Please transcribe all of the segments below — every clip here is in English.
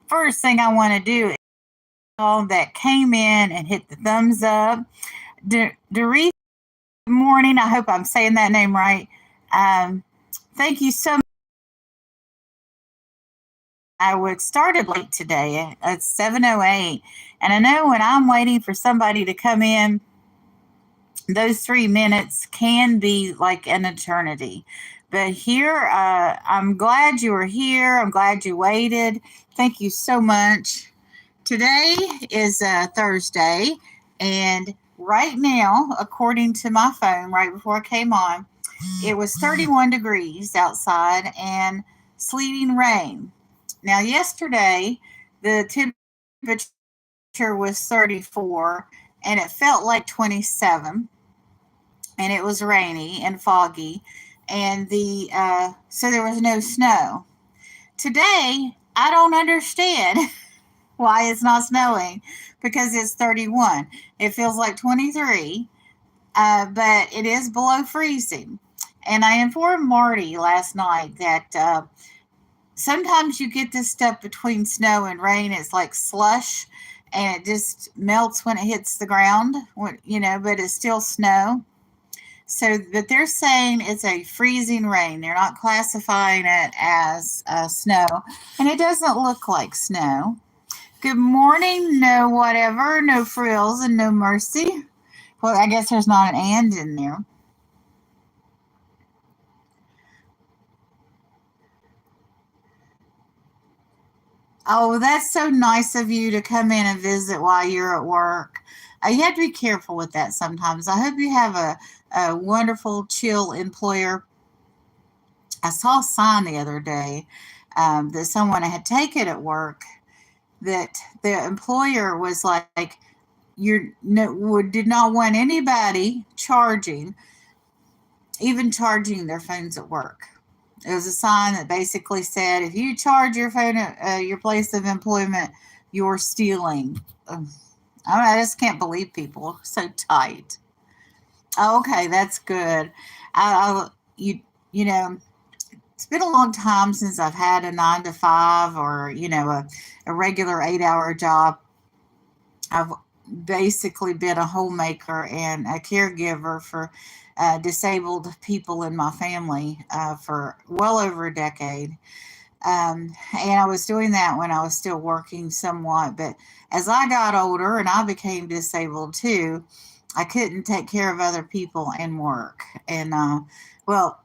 first thing I want to do is all that came in and hit the thumbs up. Doris, good morning. I hope I'm saying that name right. Um, Thank you so much. I was started late today at 7:08, and I know when I'm waiting for somebody to come in, those 3 minutes can be like an eternity. But here, I'm glad you were here. I'm glad you waited. Thank you so much. Today is Thursday, and right now, according to my phone, right before I came on, it was 31 degrees outside and sleeting rain. Now, yesterday, the temperature was 34 and it felt like 27, and it was rainy and foggy, and so there was no snow. Today, I don't understand why it's not snowing because it's 31. It feels like 23, but it is below freezing. And I informed Marty last night that sometimes you get this stuff between snow and rain. It's like slush, and it just melts when it hits the ground, but it's still snow. So, but they're saying it's a freezing rain. They're not classifying it as snow, and it doesn't look like snow. Good morning, no whatever, no frills, and no mercy. Well, I guess there's not an and in there. Oh, that's so nice of you to come in and visit while you're at work. You have to be careful with that sometimes. I hope you have a wonderful, chill employer. I saw a sign the other day that someone had taken at work that the employer was like, you no, did not want anybody even charging their phones at work. It was a sign that basically said, if you charge your phone at your place of employment, you're stealing. I just can't believe people are so tight. Okay, that's good. I you you know it's been a long time since I've had a 9 to 5 or a regular 8 hour job. I've basically been a homemaker and a caregiver for disabled people in my family for well over a decade. And I was doing that when I was still working somewhat. But as I got older and I became disabled too, I couldn't take care of other people and work. And, well,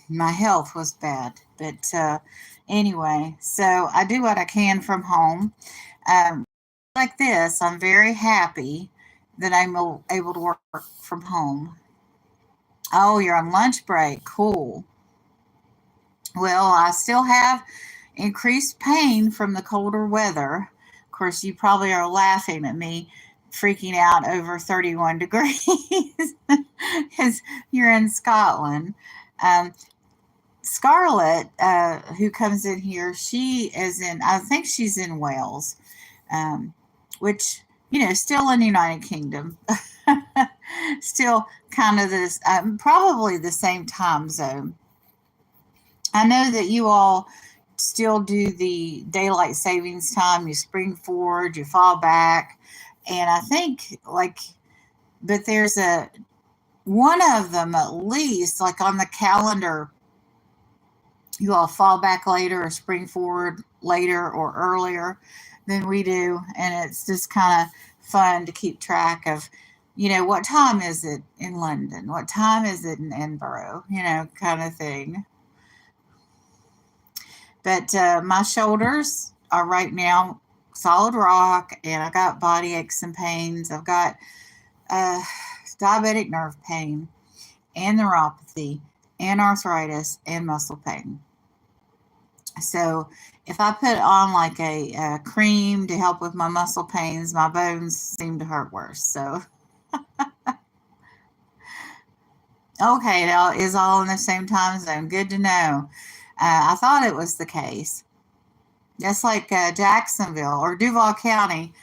my health was bad. But anyway, so I do what I can from home. Um, like this, I'm very happy that I'm able to work from home. Oh, you're on lunch break. Cool. Well, I still have increased pain from the colder weather. Of course, you probably are laughing at me freaking out over 31 degrees because you're in Scotland. Um, Scarlett, who comes in here, I think she's in Wales, um, which, still in the United Kingdom. Still kind of this, probably the same time zone. I know that you all still do the daylight savings time. You spring forward, you fall back, and I think but there's one of them at least, like on the calendar, you all fall back later or spring forward later or earlier than we do, and it's just kind of fun to keep track of. What time is it in London? What time is it in Edinburgh? Kind of thing. But my shoulders are right now solid rock, and I got body aches and pains. I've got uh, diabetic nerve pain, and neuropathy, and arthritis, and muscle pain. So if I put on like a cream to help with my muscle pains, my bones seem to hurt worse. So okay, it is all in the same time zone. Good to know. I thought it was the case. That's like Jacksonville or Duval County,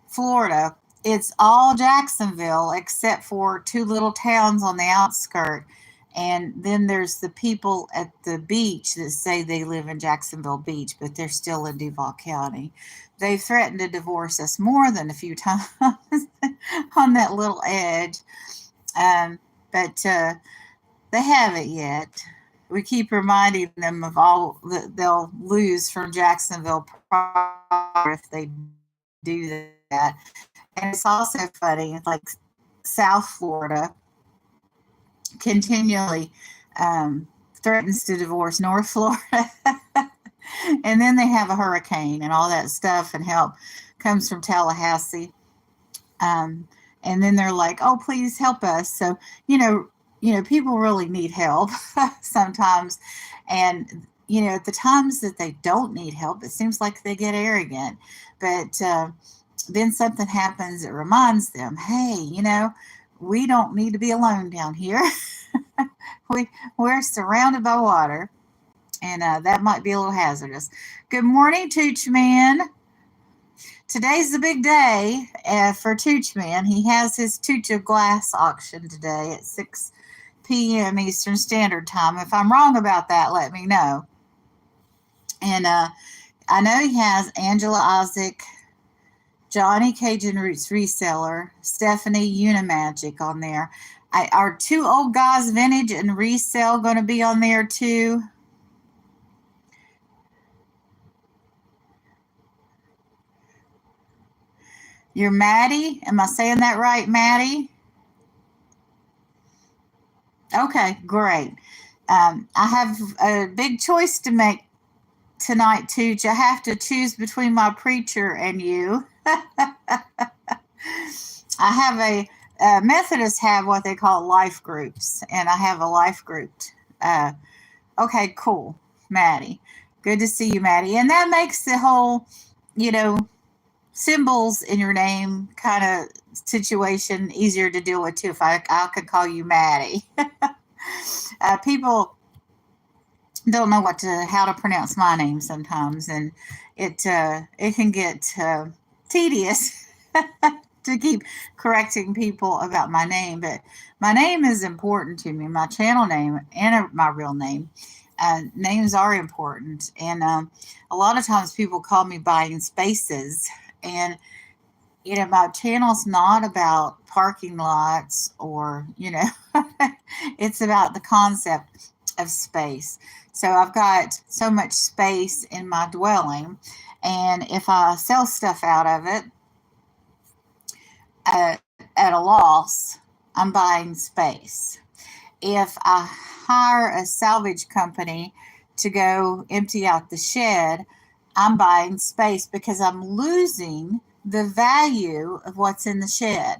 Florida. It's all Jacksonville except for two little towns on the outskirt. And then there's the people at the beach that say they live in Jacksonville Beach, but they're still in Duval County. They've threatened to divorce us more than a few times on that little edge. But they haven't yet. We keep reminding them of all that they'll lose from Jacksonville if they do that. And it's also funny, like South Florida continually threatens to divorce North Florida. And then they have a hurricane and all that stuff, and help comes from Tallahassee. And then they're like, "Oh, please help us." So people really need help sometimes, and at the times that they don't need help, it seems like they get arrogant. But then something happens that reminds them, "Hey, we don't need to be alone down here. We're surrounded by water." And that might be a little hazardous. Good morning, Tooch Man. Today's the big day for Tooch Man. He has his Tooch of Glass auction today at 6 p.m. Eastern Standard Time. If I'm wrong about that, let me know. And I know he has Angela Isaac, Johnny Cajun Roots Reseller, Stephanie Unimagic on there. Are Two Old Guys Vintage and Resell going to be on there too? You're Maddie? Am I saying that right, Maddie? Okay, great. I have a big choice to make tonight, Tooch. I have to choose between my preacher and you. I have Methodists have what they call life groups, and I have a life group. Okay, cool, Maddie. Good to see you, Maddie. And that makes the whole, symbols in your name kind of situation easier to deal with too. If I could call you Maddie. People don't know how to pronounce my name sometimes, and it can get tedious to keep correcting people about my name. But my name is important to me. My channel name and my real name. Names are important, and a lot of times people call me Buying Spaces, and my channel's not about parking lots or it's about the concept of space. So I've got so much space in my dwelling, and if I sell stuff out of it at a loss, I'm buying space. If I hire a salvage company to go empty out the shed, I'm buying space because I'm losing the value of what's in the shed.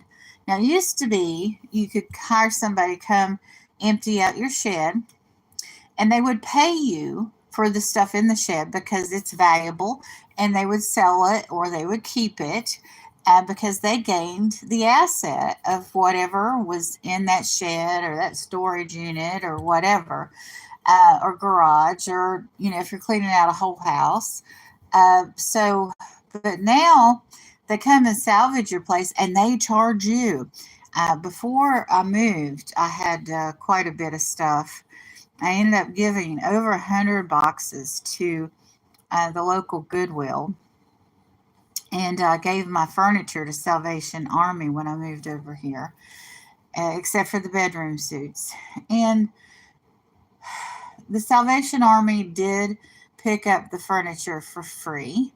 Now, it used to be you could hire somebody to come empty out your shed, and they would pay you for the stuff in the shed because it's valuable, and they would sell it or they would keep it because they gained the asset of whatever was in that shed or that storage unit or whatever, or garage, or if you're cleaning out a whole house. But now they come and salvage your place and they charge you. Before I moved, I had quite a bit of stuff. I ended up giving over 100 boxes to the local Goodwill, and I gave my furniture to Salvation Army when I moved over here, except for the bedroom suits. And the Salvation Army did pick up the furniture for free,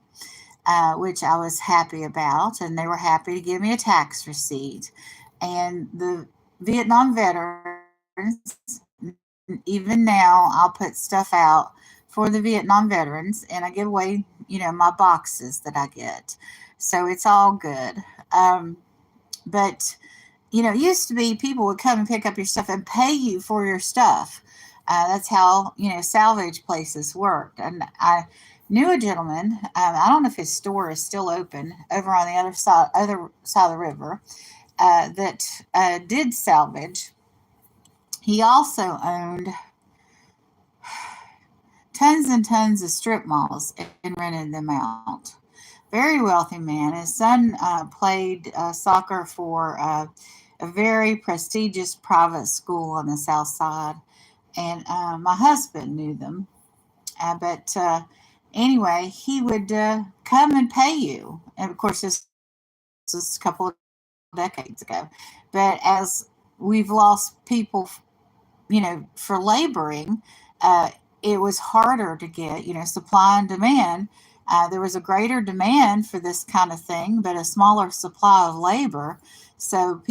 which I was happy about, and they were happy to give me a tax receipt. And the Vietnam veterans, even now, I'll put stuff out for the Vietnam veterans, and I give away, my boxes that I get. So it's all good. But it used to be people would come and pick up your stuff and pay you for your stuff. That's how, salvage places worked. And I knew a gentleman, I don't know if his store is still open, over on the other side of the river, that did salvage. He also owned tons and tons of strip malls and rented them out. Very wealthy man. His son played soccer for a very prestigious private school on the South Side. and my husband knew them. But anyway, he would come and pay you. And of course, this was a couple of decades ago. But as we've lost people, for laboring, uh, it was harder to get, supply and demand. There was a greater demand for this kind of thing, but a smaller supply of labor. So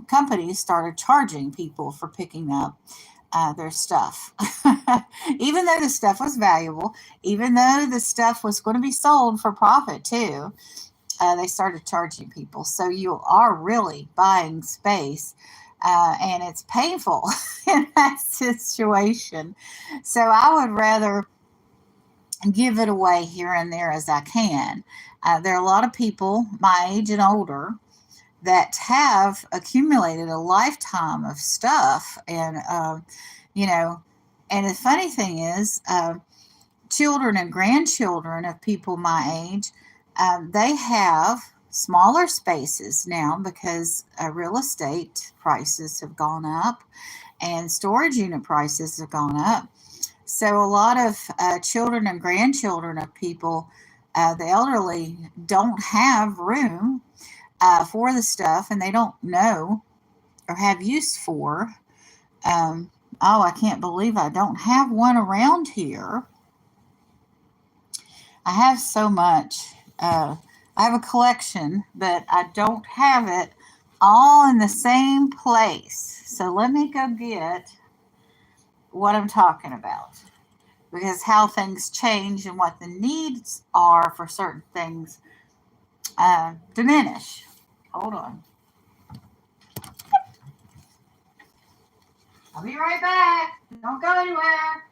companies started charging people for picking up their stuff. Even though the stuff was valuable, even though the stuff was going to be sold for profit too, they started charging people. So you are really buying space, and it's painful in that situation. So I would rather give it away here and there as I can. There are a lot of people my age and older that have accumulated a lifetime of stuff, and you know, and the funny thing is, children and grandchildren of people my age, they have smaller spaces now because real estate prices have gone up and storage unit prices have gone up. So a lot of children and grandchildren of people, the elderly, don't have room for the stuff, and they don't know or have use for. Oh, I can't believe I don't have one around here. I have so much. I have a collection, but I don't have it all in the same place. So let me go get what I'm talking about, because how things change and what the needs are for certain things diminish. Hold on. I'll be right back. Don't go anywhere.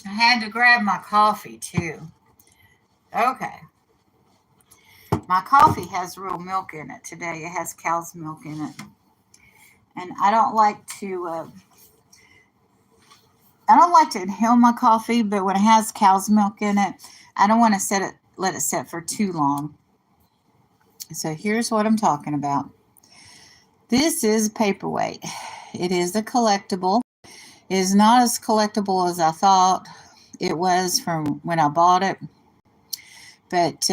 I had to grab my coffee too. Okay. My coffee has real milk in it today. It has cow's milk in it. And I don't like to inhale my coffee, but when it has cow's milk in it, I don't want to let it sit for too long. So here's what I'm talking about. This is a paperweight. It is a collectible. It is not as collectible as I thought it was from when I bought it, but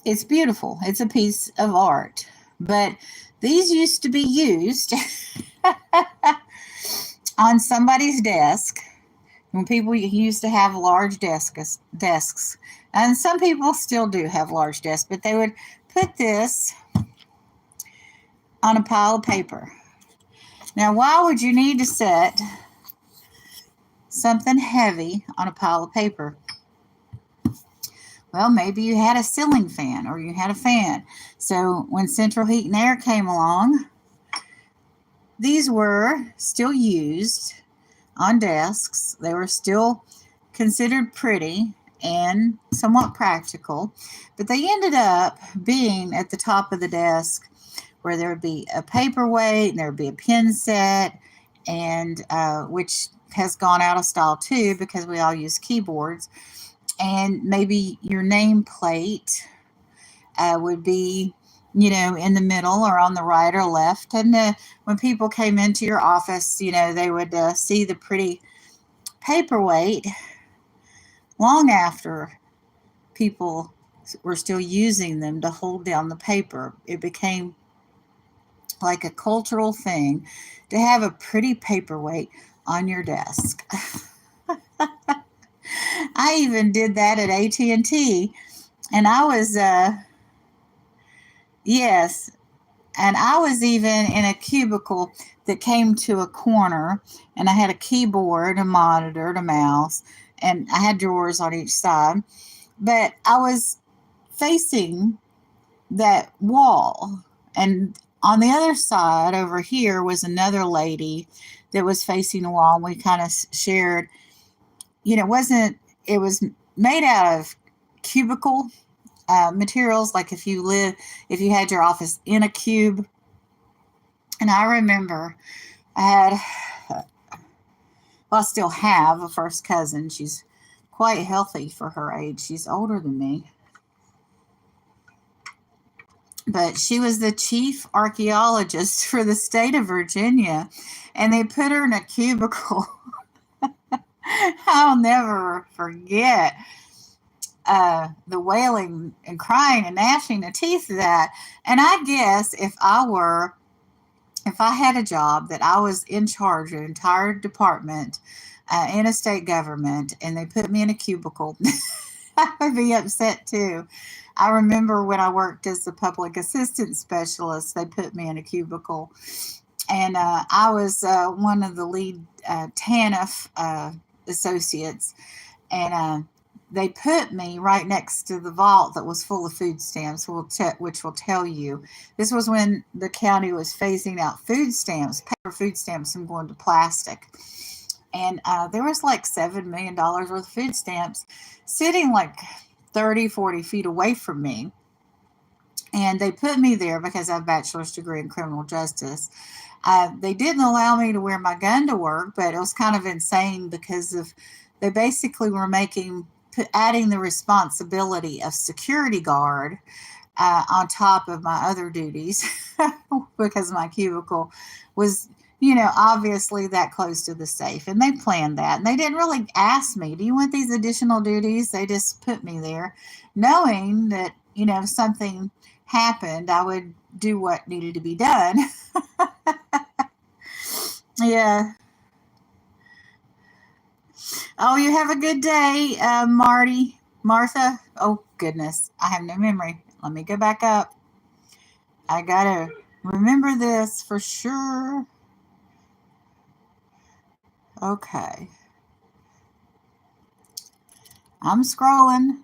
it's beautiful. It's a piece of art. But these used to be used on somebody's desk when people used to have large desks. And some people still do have large desks, but they would put this on a pile of paper. Now, why would you need to set something heavy on a pile of paper? Well, maybe you had a ceiling fan or you had a fan. So when central heat and air came along, these were still used on desks. They were still considered pretty and somewhat practical, but they ended up being at the top of the desk where there would be a paperweight and there would be a pin set, and which has gone out of style too because we all use keyboards. And maybe your nameplate would be, in the middle or on the right or left. And when people came into your office, they would see the pretty paperweight long after people were still using them to hold down the paper. It became like a cultural thing to have a pretty paperweight on your desk. I even did that at AT&T, and I was yes, and I was even in a cubicle that came to a corner, and I had a keyboard, a monitor, a mouse, and I had drawers on each side, but I was facing that wall, and on the other side over here was another lady that was facing a wall, and we kind of shared, it was made out of cubicle materials, like if you had your office in a cube. And I remember I had, well, I still have a first cousin. She's quite healthy for her age. She's older than me. But she was the chief archaeologist for the state of Virginia, and they put her in a cubicle. I'll never forget the wailing and crying and gnashing of teeth of that. And I guess if I had a job that I was in charge of an entire department in a state government, and they put me in a cubicle, I would be upset too. I remember when I worked as the public assistance specialist, they put me in a cubicle, and I was one of the lead TANF associates, and they put me right next to the vault that was full of food stamps, which will tell you this was when the county was phasing out food stamps, paper food stamps, and going to plastic. And there was like $7 million worth of food stamps sitting like 30, 40 feet away from me. And they put me there because I have a bachelor's degree in criminal justice. They didn't allow me to wear my gun to work, but it was kind of insane because they basically were adding the responsibility of security guard on top of my other duties because my cubicle was, obviously that close to the safe. And they planned that. And they didn't really ask me, do you want these additional duties? They just put me there knowing that, if something happened, I would do what needed to be done. Yeah. Oh, you have a good day, Martha. Oh, goodness. I have no memory. Let me go back up. I got to remember this for sure. Okay. I'm scrolling.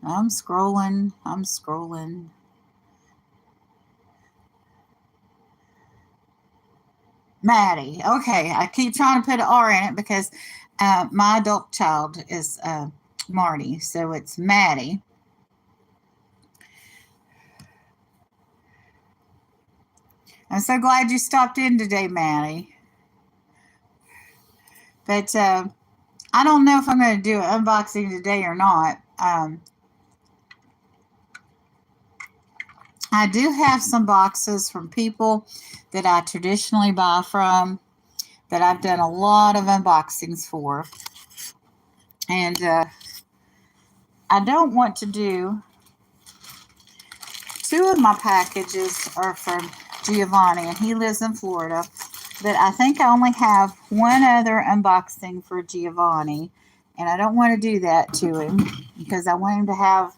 Maddie. Okay. I keep trying to put an R in it because my adult child is Marty. So it's Maddie. I'm so glad you stopped in today, Maddie. But I don't know if I'm going to do an unboxing today or not. I do have some boxes from people that I traditionally buy from that I've done a lot of unboxings for. And I don't want to do... 2 of my packages are from Giovanni, and he lives in Florida. But I think I only have one other unboxing for Giovanni, and I don't want to do that to him because I want him to have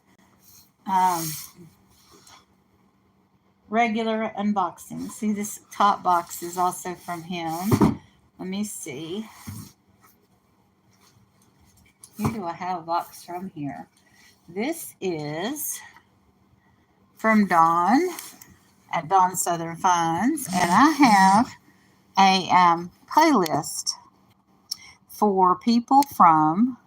regular unboxing. See, this top box is also from him. Let me see. Who do I have a box from here? This is from Dawn at Dawn Southern Finds, and I have a playlist for people from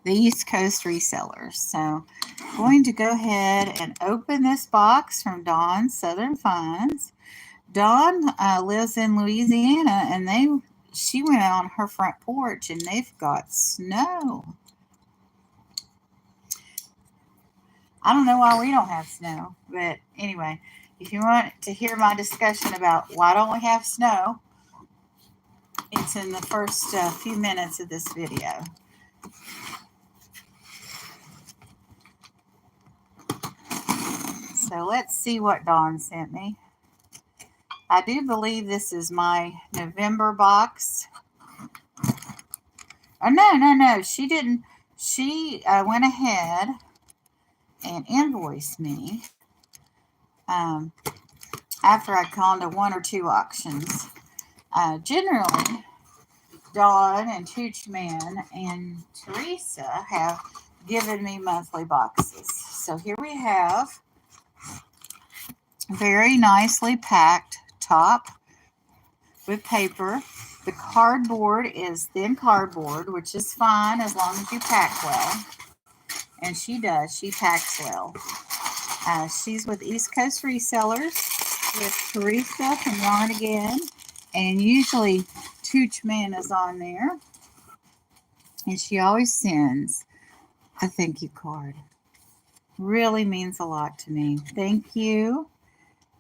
the East Coast resellers. So I'm going to go ahead and open this box from Dawn Southern Finds. Dawn lives in Louisiana, and she went out on her front porch, and they've got snow. I don't know why we don't have snow, but anyway, if you want to hear my discussion about why don't we have snow, it's in the first few minutes of this video. So let's see what Dawn sent me. I do believe this is my November box. Oh, no. She didn't. She went ahead and invoiced me after I'd gone to 1 or 2 auctions. Generally, Dawn and Tooch Man and Teresa have given me monthly boxes. So here we have very nicely packed top with paper. The cardboard is thin cardboard, which is fine as long as you pack well. And she does. She packs well. She's with East Coast Resellers with Teresa from Yarn Again. And usually Tooch Man is on there. And she always sends a thank you card. Really means a lot to me. Thank you.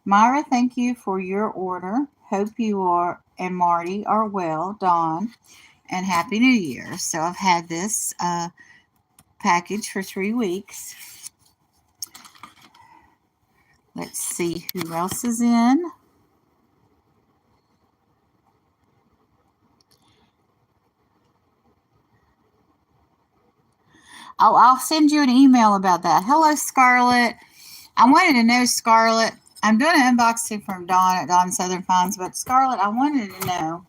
Myra, thank you for your order. Hope you are and Marty are well. Dawn, and Happy New Year. So I've had this package for 3 weeks. Let's see who else is in. Oh, I'll send you an email about that. Hello, Scarlett. I wanted to know, Scarlett. I'm doing an unboxing from Dawn at Dawn Southern Finds, but Scarlett, I wanted to know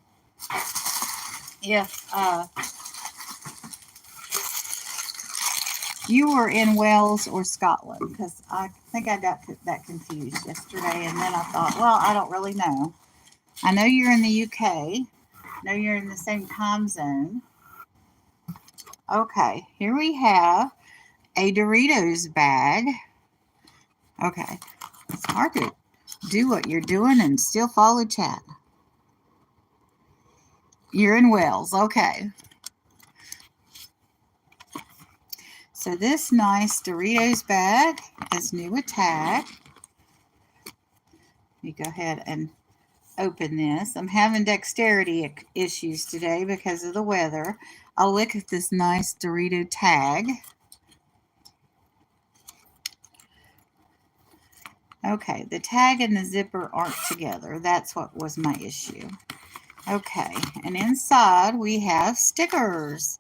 if you were in Wales or Scotland, because I think I got that confused yesterday, and then I thought, well, I don't really know. I know you're in the UK. I know you're in the same time zone. Okay, here we have a Doritos bag. Okay, it's hard to do what you're doing and still follow chat. You're in Wales, okay. So this nice Doritos bag is new with tag. Let me go ahead and open this. I'm having dexterity issues today because of the weather. I'll look at this nice Dorito tag. Okay, the tag and the zipper aren't together. That's what was my issue. Okay, and inside we have stickers.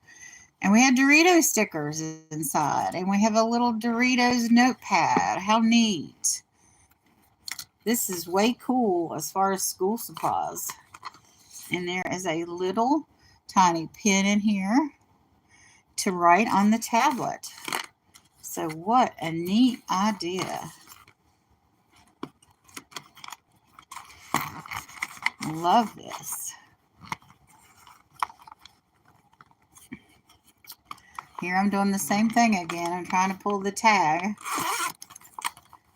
And we have Doritos stickers inside. And we have a little Doritos notepad. How neat. This is way cool as far as school supplies. And there is a little tiny pen in here to write on the tablet. So what a neat idea. I love this. Here I'm doing the same thing again. I'm trying to pull the tag.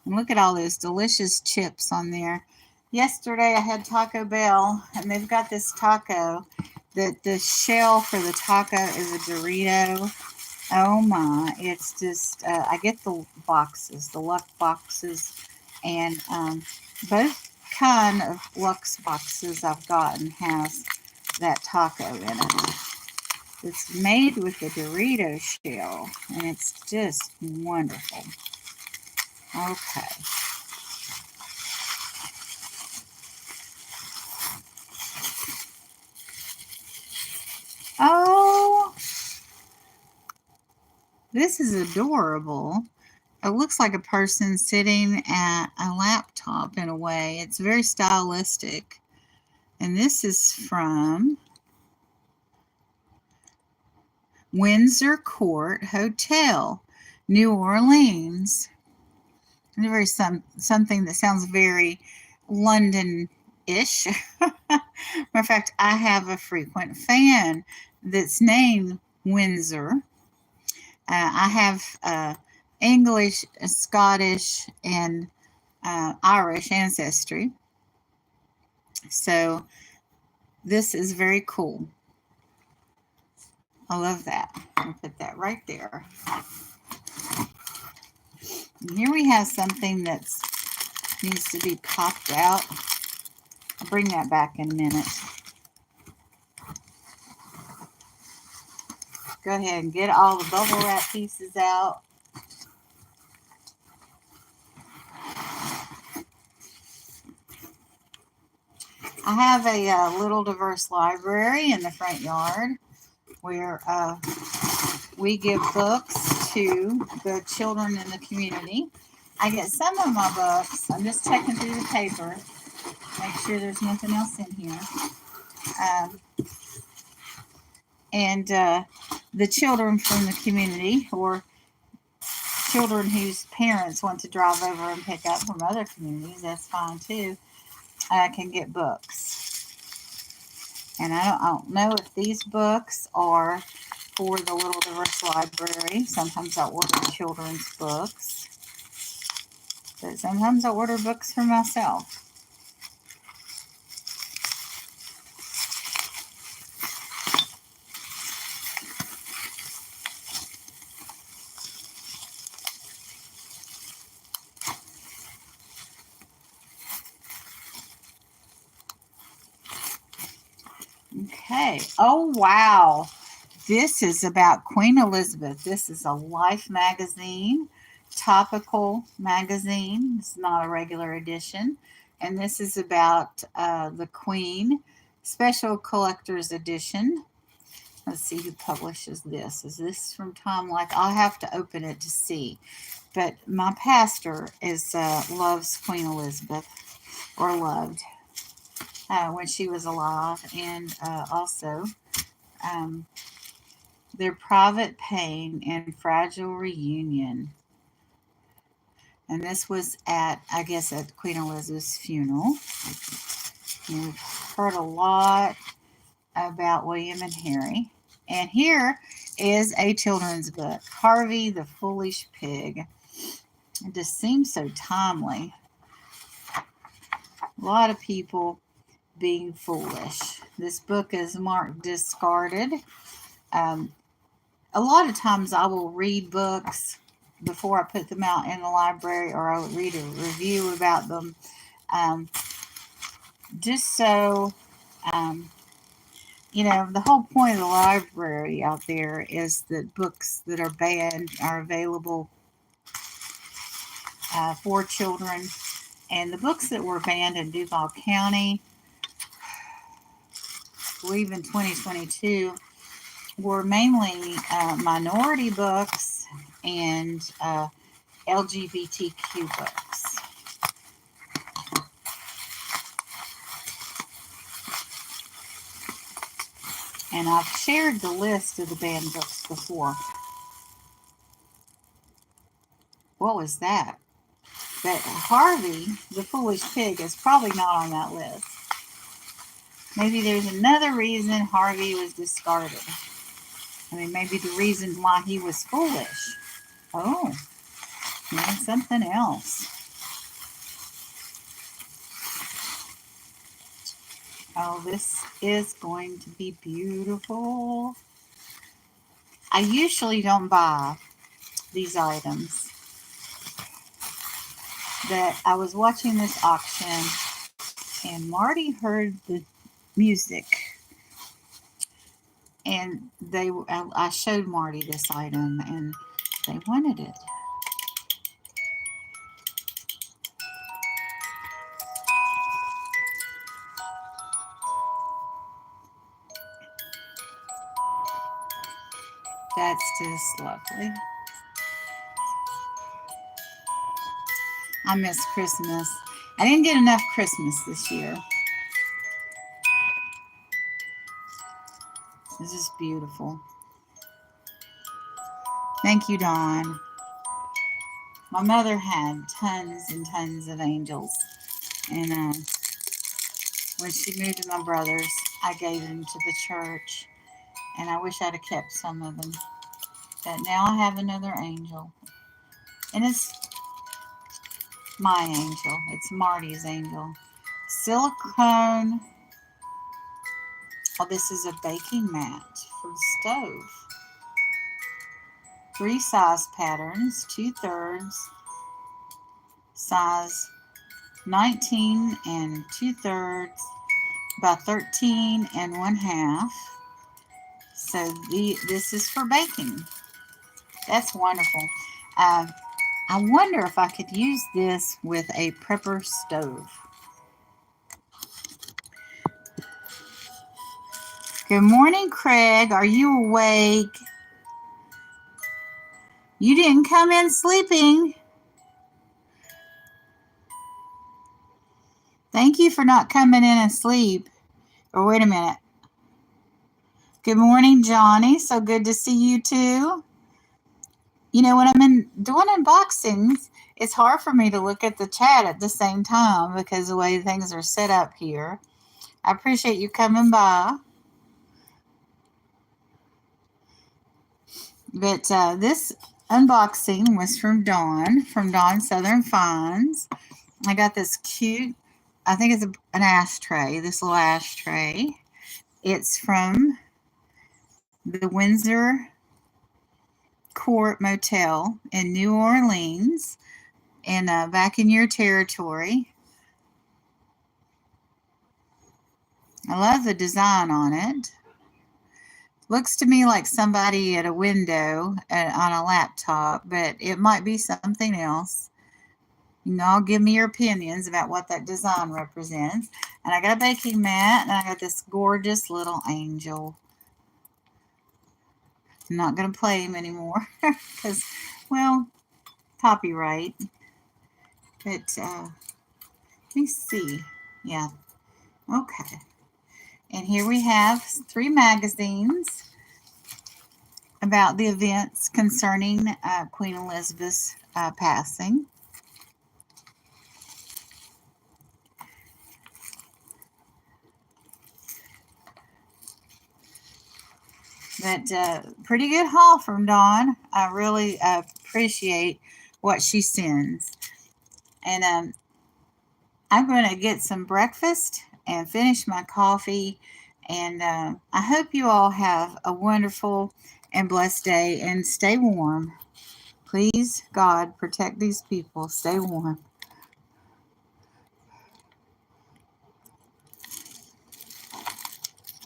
And look at all those delicious chips on there. Yesterday I had Taco Bell, and they've got this taco that the shell for the taco is a Dorito. Oh my, it's just, I get the boxes, the Luck boxes, and both kind of Lux boxes I've gotten has that taco in it. It's made with the Dorito shell, and it's just wonderful. Okay. Oh, this is adorable. It looks like a person sitting at a laptop in a way. It's very stylistic. And this is from Windsor Court Hotel, New Orleans. Very something that sounds very London-ish. Matter of fact, I have a frequent fan that's named Windsor. I have English, Scottish, and Irish ancestry. So this is very cool. I love that. I'll put that right there. And here we have something that needs to be popped out. I'll bring that back in a minute. Go ahead and get all the bubble wrap pieces out. I have a little diverse library in the front yard where we give books to the children in the community. I get some of my books. I'm just checking through the paper, make sure there's nothing else in here. And the children from the community, or children whose parents want to drive over and pick up from other communities, that's fine too, can get books. And I don't know if these books are for the Little Diverse Library. Sometimes I order children's books, but sometimes I order books for myself. Okay. Oh, wow. This is about Queen Elizabeth. This is a Life magazine, topical magazine. It's not a regular edition. And this is about the Queen, special collector's edition. Let's see who publishes this. Is this from Tom? Like, I'll have to open it to see. But my pastor loves Queen Elizabeth, or loved, when she was alive. And also their private pain and fragile reunion. And this was at Queen Elizabeth's funeral. And we've heard a lot about William and Harry. And here is a children's book, Harvey the Foolish Pig. It just seems so timely. A lot of people being foolish. This book is marked discarded. A lot of times I will read books before I put them out in the library, or I would read a review about them, just so, the whole point of the library out there is that books that are banned are available for children. And the books that were banned in Duval County, I believe in 2022, were mainly minority books and LGBTQ books. And I've shared the list of the banned books before. What was that? But Harvey, the Foolish Pig, is probably not on that list. Maybe there's another reason Harvey was discarded. Maybe the reason why he was foolish. Oh, maybe something else. Oh, this is going to be beautiful. I usually don't buy these items, but I was watching this auction and Marty heard the music, and I showed Marty this item and they wanted it. That's just lovely. I miss Christmas. I didn't get enough Christmas this year. This is beautiful. Thank you, Dawn. My mother had tons and tons of angels. And when she moved to my brother's, I gave them to the church. And I wish I'd have kept some of them. But now I have another angel. And it's my angel. It's Marty's angel. Silicone. Oh, this is a baking mat for the stove. 3 size patterns, 2/3, size 19 2/3 by 13 1/2. So this is for baking. That's wonderful. I wonder if I could use this with a prepper stove. Good morning, Craig. Are you awake? You didn't come in sleeping. Thank you for not coming in and sleep. Or wait a minute. Good morning, Johnny. So good to see you too. When I'm doing unboxings, it's hard for me to look at the chat at the same time because the way things are set up here. I appreciate you coming by. But this unboxing was from Dawn Southern Finds. I got this cute, I think it's an ashtray, this little ashtray. It's from the Windsor Court Motel in New Orleans, and back in your territory. I love the design on it. Looks to me like somebody at a window on a laptop, but it might be something else. You know, I'll give me your opinions about what that design represents. And I got a baking mat, and I got this gorgeous little angel. I'm not going to play him anymore because, well, copyright. But let me see. Yeah. Okay. And here we have 3 magazines about the events concerning Queen Elizabeth's passing. But pretty good haul from Dawn. I really appreciate what she sends. And I'm going to get some breakfast and finish my coffee. And I hope you all have a wonderful and blessed day, and stay warm. Please, God, protect these people. Stay warm.